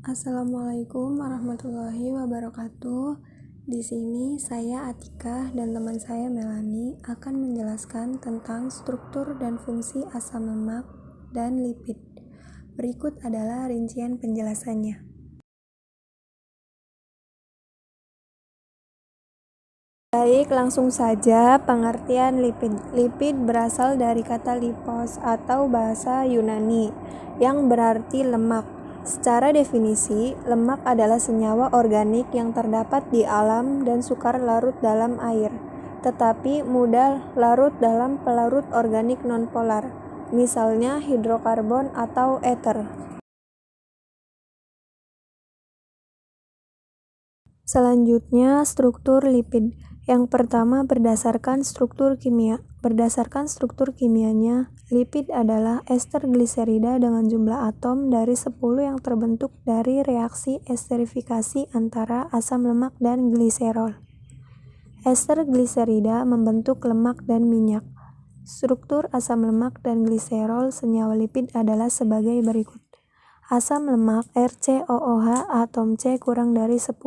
Assalamualaikum warahmatullahi wabarakatuh. Di sini saya Atika dan teman saya Melani akan menjelaskan tentang struktur dan fungsi asam lemak dan lipid. Berikut adalah rincian penjelasannya. Baik, langsung saja pengertian lipid. Lipid berasal dari kata lipos atau bahasa Yunani yang berarti lemak. Secara definisi, lemak adalah senyawa organik yang terdapat di alam dan sukar larut dalam air, tetapi mudah larut dalam pelarut organik nonpolar, misalnya hidrokarbon atau ether. Selanjutnya, struktur lipid. Yang pertama berdasarkan struktur kimia. Berdasarkan struktur kimianya, lipid adalah ester gliserida dengan jumlah atom dari 10 yang terbentuk dari reaksi esterifikasi antara asam lemak dan gliserol. Ester gliserida membentuk lemak dan minyak. Struktur asam lemak dan gliserol senyawa lipid adalah sebagai berikut. Asam lemak RCOOH atom C kurang dari 10.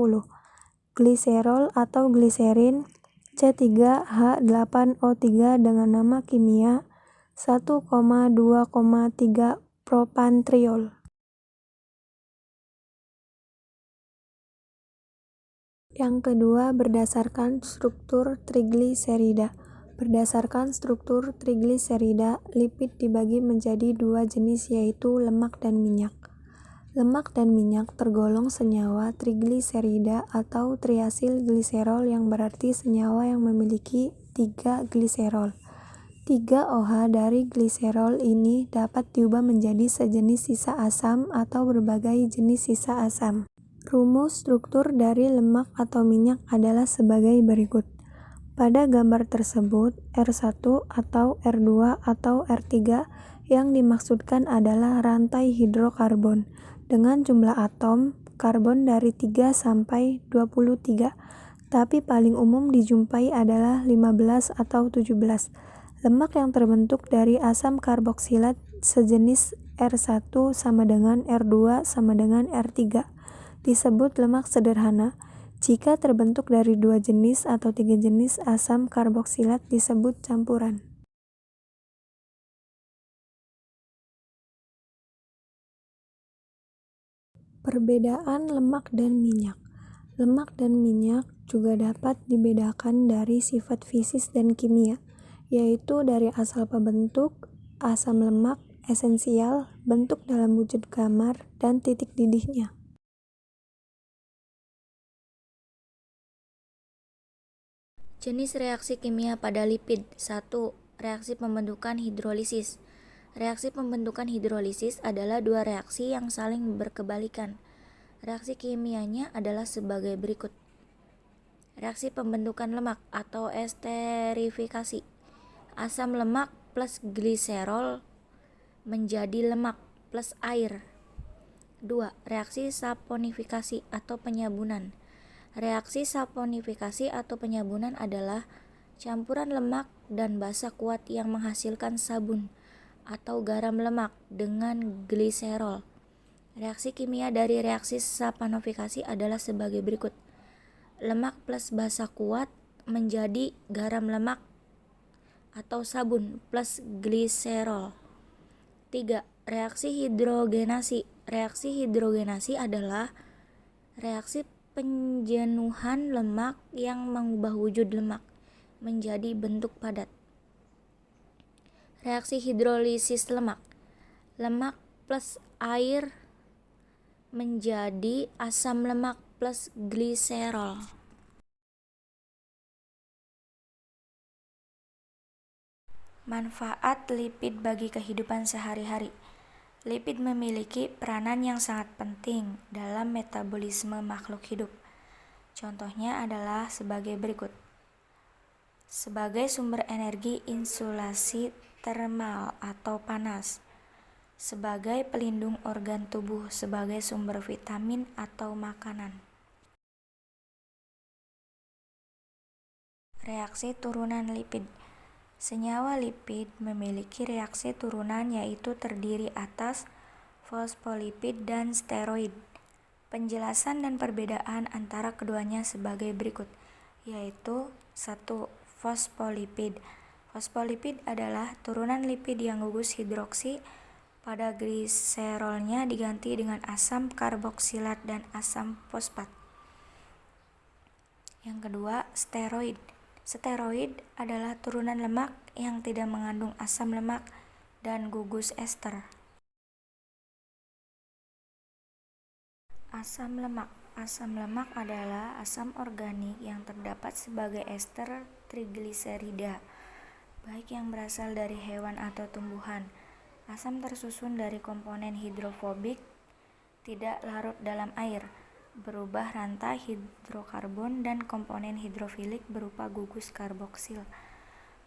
Gliserol atau gliserin C3H8O3 dengan nama kimia 1,2,3 propantriol. Yang kedua berdasarkan struktur trigliserida. Berdasarkan struktur trigliserida, lipid dibagi menjadi dua jenis yaitu lemak dan minyak. Lemak dan minyak tergolong senyawa trigliserida atau triasil gliserol yang berarti senyawa yang memiliki 3 gliserol. 3 OH dari gliserol ini dapat diubah menjadi sejenis sisa asam atau berbagai jenis sisa asam. Rumus struktur dari lemak atau minyak adalah sebagai berikut. Pada gambar tersebut, R1 atau R2 atau R3 yang dimaksudkan adalah rantai hidrokarbon dengan jumlah atom karbon dari 3 sampai 23, tapi paling umum dijumpai adalah 15 atau 17. Lemak yang terbentuk dari asam karboksilat sejenis R1 sama dengan R2 sama dengan R3 disebut lemak sederhana. Jika terbentuk dari 2 jenis atau 3 jenis asam karboksilat disebut campuran. Perbedaan lemak dan minyak. Lemak dan minyak juga dapat dibedakan dari sifat fisis dan kimia, yaitu dari asal pembentuk, asam lemak, esensial, bentuk dalam wujud gamar, dan titik didihnya. Jenis reaksi kimia pada lipid. 1. Reaksi pembentukan hidrolisis. Reaksi pembentukan hidrolisis adalah dua reaksi yang saling berkebalikan. Reaksi kimianya adalah sebagai berikut. Reaksi pembentukan lemak atau esterifikasi. Asam lemak plus gliserol menjadi lemak plus air. 2. Reaksi saponifikasi atau penyabunan. Reaksi saponifikasi atau penyabunan adalah campuran lemak dan basa kuat yang menghasilkan sabun atau garam lemak dengan gliserol. Reaksi kimia dari reaksi saponifikasi adalah sebagai berikut. Lemak plus basa kuat menjadi garam lemak atau sabun plus gliserol. 3. Reaksi hidrogenasi. Reaksi hidrogenasi adalah reaksi penjenuhan lemak yang mengubah wujud lemak menjadi bentuk padat. Reaksi hidrolisis lemak. Lemak plus air menjadi asam lemak plus gliserol. Manfaat lipid bagi kehidupan sehari-hari. Lipid memiliki peranan yang sangat penting dalam metabolisme makhluk hidup. Contohnya adalah sebagai berikut. Sebagai sumber energi insulasi termal atau panas. Sebagai pelindung organ tubuh, sebagai sumber vitamin atau makanan. Reaksi turunan lipid. Senyawa lipid memiliki reaksi turunan yaitu terdiri atas fosfolipid dan steroid. Penjelasan dan perbedaan antara keduanya sebagai berikut, yaitu 1. Fosfolipid. Fosfolipid adalah turunan lipid yang gugus hidroksi pada gliserolnya diganti dengan asam karboksilat dan asam fosfat. Yang kedua, steroid. Steroid adalah turunan lemak yang tidak mengandung asam lemak dan gugus ester. Asam lemak. Asam lemak adalah asam organik yang terdapat sebagai ester trigliserida, baik yang berasal dari hewan atau tumbuhan. Asam tersusun dari komponen hidrofobik tidak larut dalam air, berubah rantai hidrokarbon, dan komponen hidrofilik berupa gugus karboksil.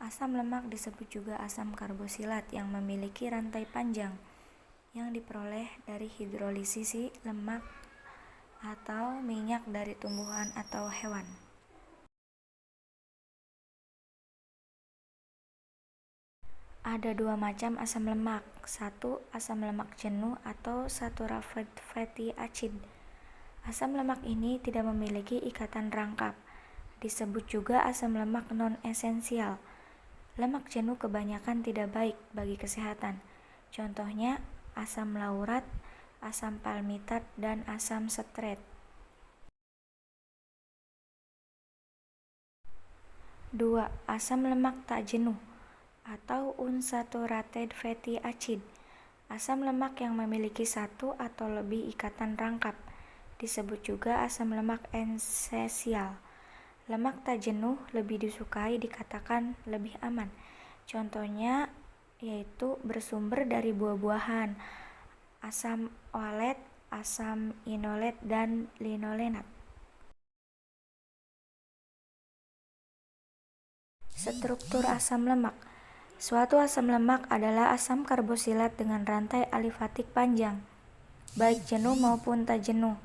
Asam lemak disebut juga asam karbosilat yang memiliki rantai panjang yang diperoleh dari hidrolisis lemak atau minyak dari tumbuhan atau hewan. Ada dua macam asam lemak. 1. Asam lemak jenuh atau saturated fatty acid. Asam lemak ini tidak memiliki ikatan rangkap. Disebut juga asam lemak non-esensial. Lemak jenuh kebanyakan tidak baik bagi kesehatan. Contohnya asam laurat, asam palmitat, dan asam setret. 2. Asam lemak tak jenuh atau unsaturated fatty acid. Asam lemak yang memiliki satu atau lebih ikatan rangkap. Disebut juga asam lemak esensial. Lemak tak jenuh lebih disukai, dikatakan lebih aman. Contohnya yaitu bersumber dari buah-buahan, asam olet, asam inolet, dan linolenat. Struktur asam lemak. Suatu asam lemak adalah asam karbosilat dengan rantai alifatik panjang, baik jenuh maupun tak jenuh.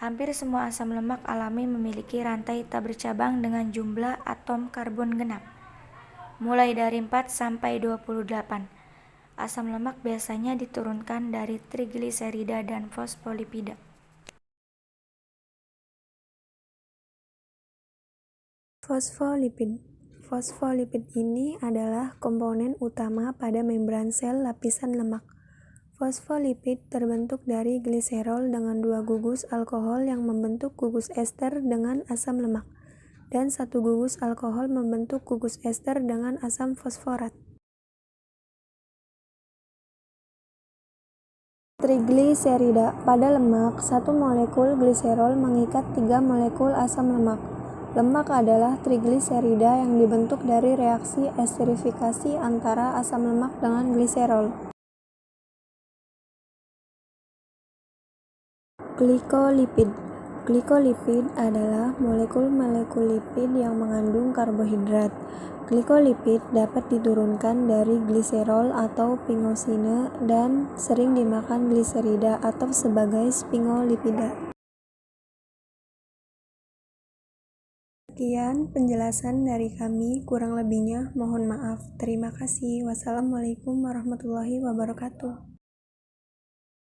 Hampir semua asam lemak alami memiliki rantai tak bercabang dengan jumlah atom karbon genap, mulai dari 4 sampai 28. Asam lemak biasanya diturunkan dari trigliserida dan fosfolipida. Fosfolipid. Fosfolipid ini adalah komponen utama pada membran sel lapisan lemak. Fosfolipid terbentuk dari gliserol dengan dua gugus alkohol yang membentuk gugus ester dengan asam lemak, dan satu gugus alkohol membentuk gugus ester dengan asam fosforat. Trigliserida. Pada lemak, satu molekul gliserol mengikat 3 molekul asam lemak. Lemak adalah trigliserida yang dibentuk dari reaksi esterifikasi antara asam lemak dengan gliserol. Glikolipid. Glikolipid adalah molekul-molekul lipid yang mengandung karbohidrat. Glikolipid dapat diturunkan dari gliserol atau pingosine dan sering dimakan gliserida atau sebagai sphingolipida. Sekian penjelasan dari kami, kurang lebihnya mohon maaf. Terima kasih. Wassalamualaikum warahmatullahi wabarakatuh.